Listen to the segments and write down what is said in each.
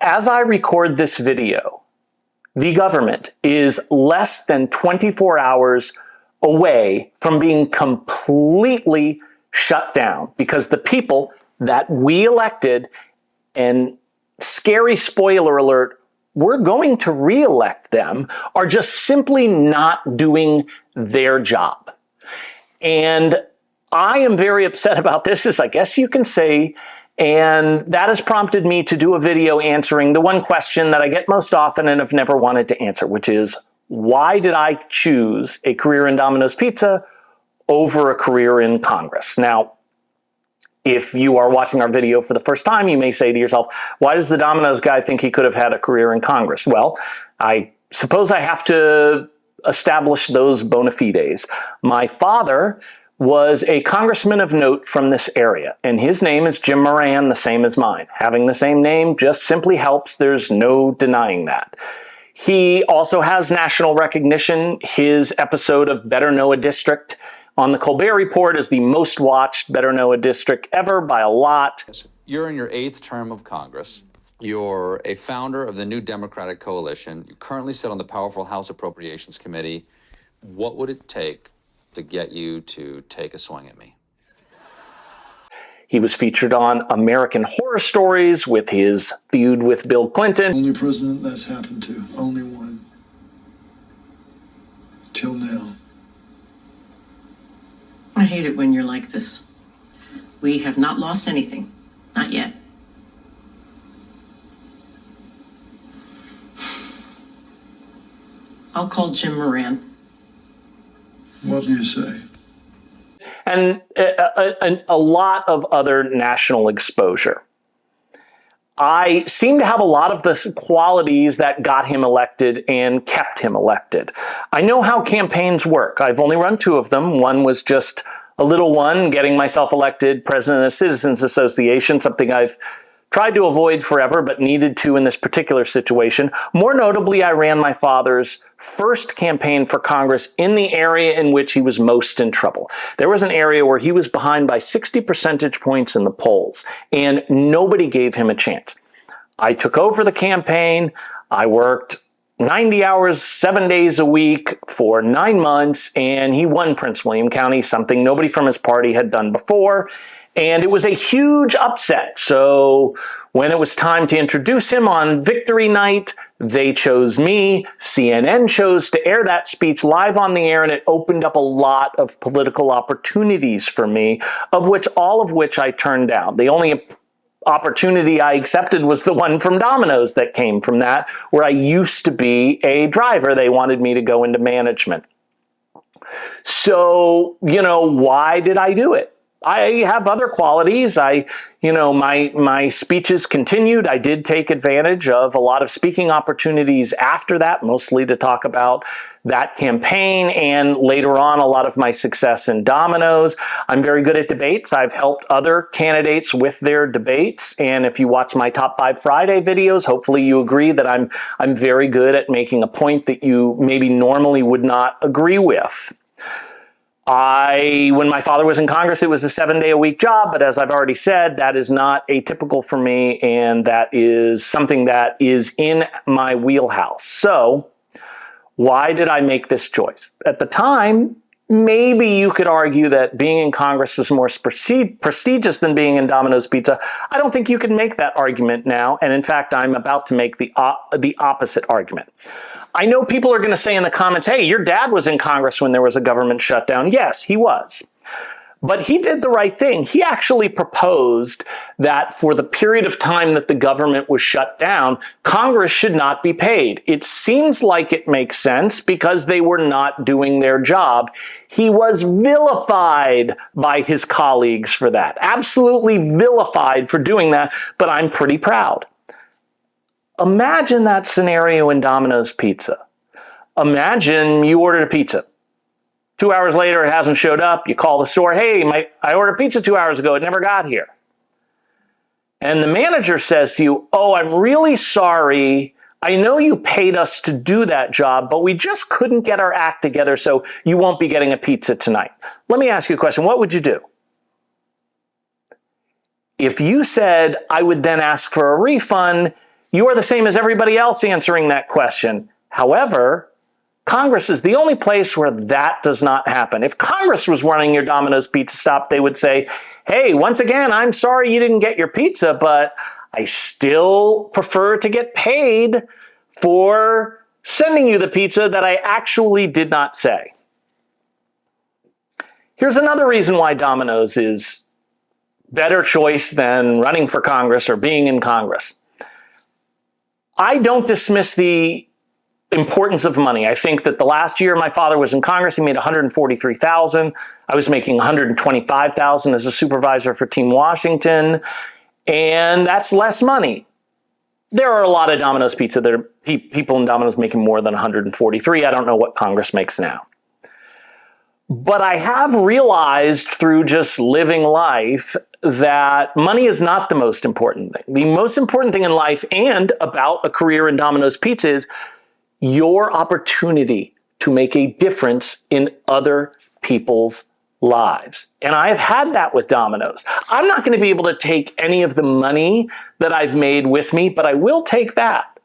As I record this video, the government is less than 24 hours away from being completely shut down because the people that we elected, and scary spoiler alert, we're going to re-elect them, are just simply not doing their job. And I am very upset about this, as I guess you can say, and that has prompted me to do a video answering the one question that I get most often and have never wanted to answer, which is, why did I choose a career in Domino's Pizza over a career in Congress? Now, if you are watching our video for the first time, you may say to yourself, why does the Domino's guy think he could have had a career in Congress? Well, I suppose I have to establish those bona fides. My father was a congressman of note from this area, and his name is Jim Moran, the same as mine. Having the same name just simply helps. There's no denying that. He also has national recognition. His episode of Better Know a District on the Colbert Report is the most watched Better Know a District ever by a lot. You're in your 8th term of Congress. You're a founder of the new Democratic coalition. You currently sit on the powerful House Appropriations Committee. What would it take to get you to take a swing at me? He was featured on American Horror Stories with his feud with Bill Clinton. Only president that's happened to. Only one. Till now. I hate it when you're like this. We have not lost anything. Not yet. I'll call Jim Moran. What do you say? And a lot of other national exposure. I seem to have a lot of the qualities that got him elected and kept him elected. I know how campaigns work. I've only run 2 of them. One was just a little one, getting myself elected president of the Citizens Association, something I've tried to avoid forever, but needed to in this particular situation. More notably, I ran my father's first campaign for Congress in the area in which he was most in trouble. There was an area where he was behind by 60 percentage points in the polls, and nobody gave him a chance. I took over the campaign. I worked 90 hours, 7 days a week for 9 months, and he won Prince William County, something nobody from his party had done before. And it was a huge upset. So when it was time to introduce him on Victory Night, they chose me. CNN chose to air that speech live on the air, and it opened up a lot of political opportunities for me, all of which I turned down. The only opportunity I accepted was the one from Domino's that came from that, where I used to be a driver. They wanted me to go into management. So, why did I do it? I have other qualities. My speeches continued. I did take advantage of a lot of speaking opportunities after that, mostly to talk about that campaign and later on a lot of my success in Domino's. I'm very good at debates. I've helped other candidates with their debates. And if you watch my Top 5 Friday videos, hopefully you agree that I'm very good at making a point that you maybe normally would not agree with. When my father was in Congress, it was a 7-day-a-week job, but as I've already said, that is not atypical for me, and that is something that is in my wheelhouse. So, why did I make this choice? At the time, maybe you could argue that being in Congress was more prestigious than being in Domino's Pizza. I don't think you can make that argument now, and in fact, I'm about to make the opposite argument. I know people are going to say in the comments, hey, your dad was in Congress when there was a government shutdown. Yes, he was. But he did the right thing. He actually proposed that for the period of time that the government was shut down, Congress should not be paid. It seems like it makes sense because they were not doing their job. He was vilified by his colleagues for that. Absolutely vilified for doing that, but I'm pretty proud. Imagine that scenario in Domino's Pizza. Imagine you ordered a pizza. 2 hours later, it hasn't showed up. You call the store, hey, I ordered pizza 2 hours ago. It never got here. And the manager says to you, oh, I'm really sorry. I know you paid us to do that job, but we just couldn't get our act together, so you won't be getting a pizza tonight. Let me ask you a question. What would you do? If you said, I would then ask for a refund, you are the same as everybody else answering that question. However, Congress is the only place where that does not happen. If Congress was running your Domino's pizza stop, they would say, hey, once again, I'm sorry you didn't get your pizza, but I still prefer to get paid for sending you the pizza that I actually did not say. Here's another reason why Domino's is better choice than running for Congress or being in Congress. I don't dismiss the importance of money. I think that the last year my father was in Congress, he made $143,000. I was making $125,000 as a supervisor for Team Washington, and that's less money. There are a lot of Domino's pizza that are people in Domino's making more than $143,000. I don't know what Congress makes now. But I have realized through just living life that money is not the most important thing. The most important thing in life and about a career in Domino's Pizza is your opportunity to make a difference in other people's lives. And I've had that with Domino's. I'm not going to be able to take any of the money that I've made with me, but I will take that.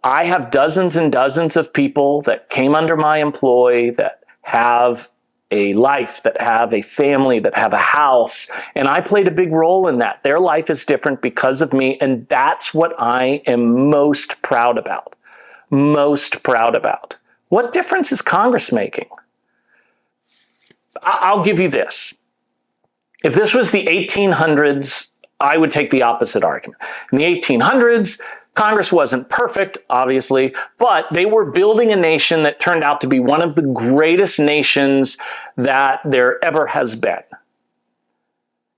I have dozens and dozens of people that came under my employ that have a life, that have a family, that have a house, and I played a big role in that. Their life is different because of me, and that's what I am most proud about. Most proud about. What difference is Congress making? I'll give you this. If this was the 1800s, I would take the opposite argument. In the 1800s, Congress wasn't perfect, obviously, but they were building a nation that turned out to be one of the greatest nations that there ever has been.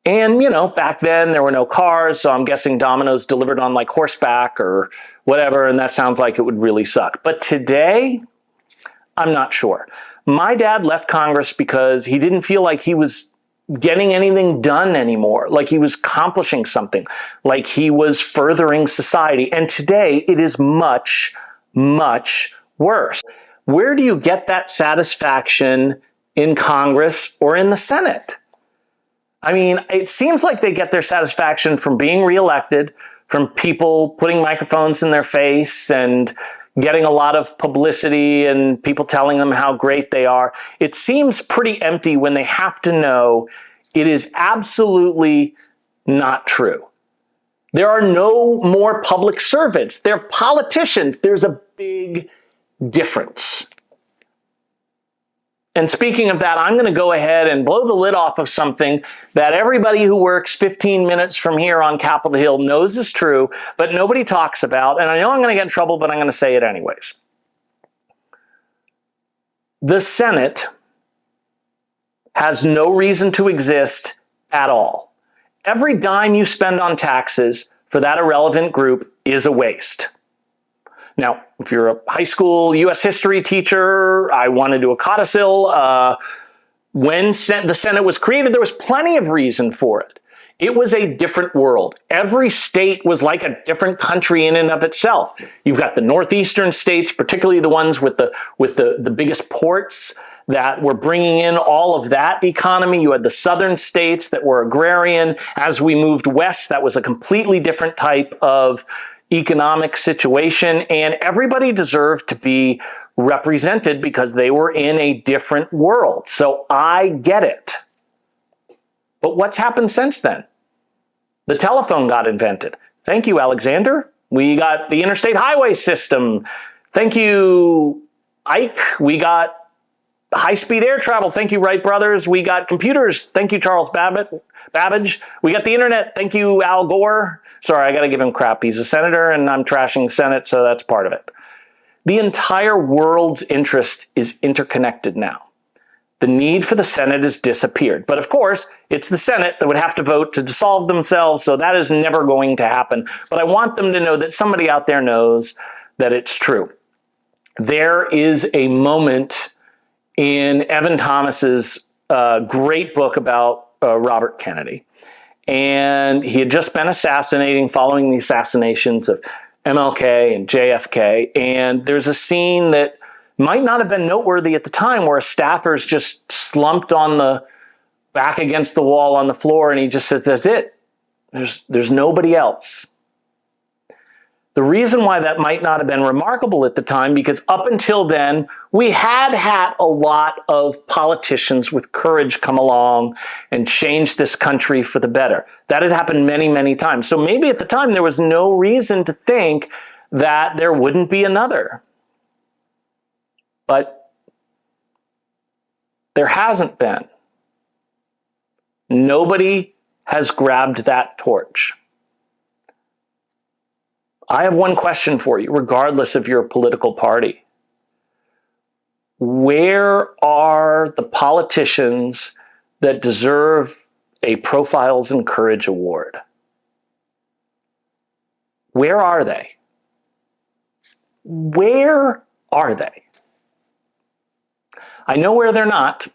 And, back then there were no cars, so I'm guessing Domino's delivered on like horseback or whatever, and that sounds like it would really suck. But today, I'm not sure. My dad left Congress because he didn't feel like he was getting anything done anymore, like he was accomplishing something, like he was furthering society. And today it is much, much worse. Where do you get that satisfaction in Congress or in the Senate? I mean, it seems like they get their satisfaction from being reelected, from people putting microphones in their face and getting a lot of publicity and people telling them how great they are. It seems pretty empty when they have to know it is absolutely not true. There are no more public servants. They're politicians. There's a big difference. And speaking of that, I'm going to go ahead and blow the lid off of something that everybody who works 15 minutes from here on Capitol Hill knows is true, but nobody talks about. And I know I'm going to get in trouble, but I'm going to say it anyways. The Senate has no reason to exist at all. Every dime you spend on taxes for that irrelevant group is a waste. Now, if you're a high school U.S. history teacher, I want to do a codicil. When the Senate was created, there was plenty of reason for it. It was a different world. Every state was like a different country in and of itself. You've got the northeastern states, particularly the ones with the biggest ports that were bringing in all of that economy. You had the southern states that were agrarian. As we moved west, that was a completely different type of economic situation, and everybody deserved to be represented because they were in a different world. So I get it. But what's happened since then? The telephone got invented. Thank you, Alexander. We got the interstate highway system. Thank you, Ike. We got high-speed air travel. Thank you, Wright brothers. We got computers. Thank you, Charles Babbage. We got the internet. Thank you, Al Gore. Sorry, I got to give him crap. He's a senator, and I'm trashing the Senate, so that's part of it. The entire world's interest is interconnected now. The need for the Senate has disappeared. But of course, it's the Senate that would have to vote to dissolve themselves, so that is never going to happen. But I want them to know that somebody out there knows that it's true. There is a moment in Evan Thomas's great book about Robert Kennedy. And he had just been assassinating, following the assassinations of MLK and JFK. And there's a scene that might not have been noteworthy at the time where a staffer's just slumped on the back against the wall on the floor. And he just says, that's it. There's nobody else. The reason why that might not have been remarkable at the time, because up until then, we had had a lot of politicians with courage come along and change this country for the better. That had happened many, many times. So maybe at the time there was no reason to think that there wouldn't be another. But there hasn't been. Nobody has grabbed that torch. I have one question for you, regardless of your political party. Where are the politicians that deserve a Profiles in Courage award? Where are they? Where are they? I know where they're not.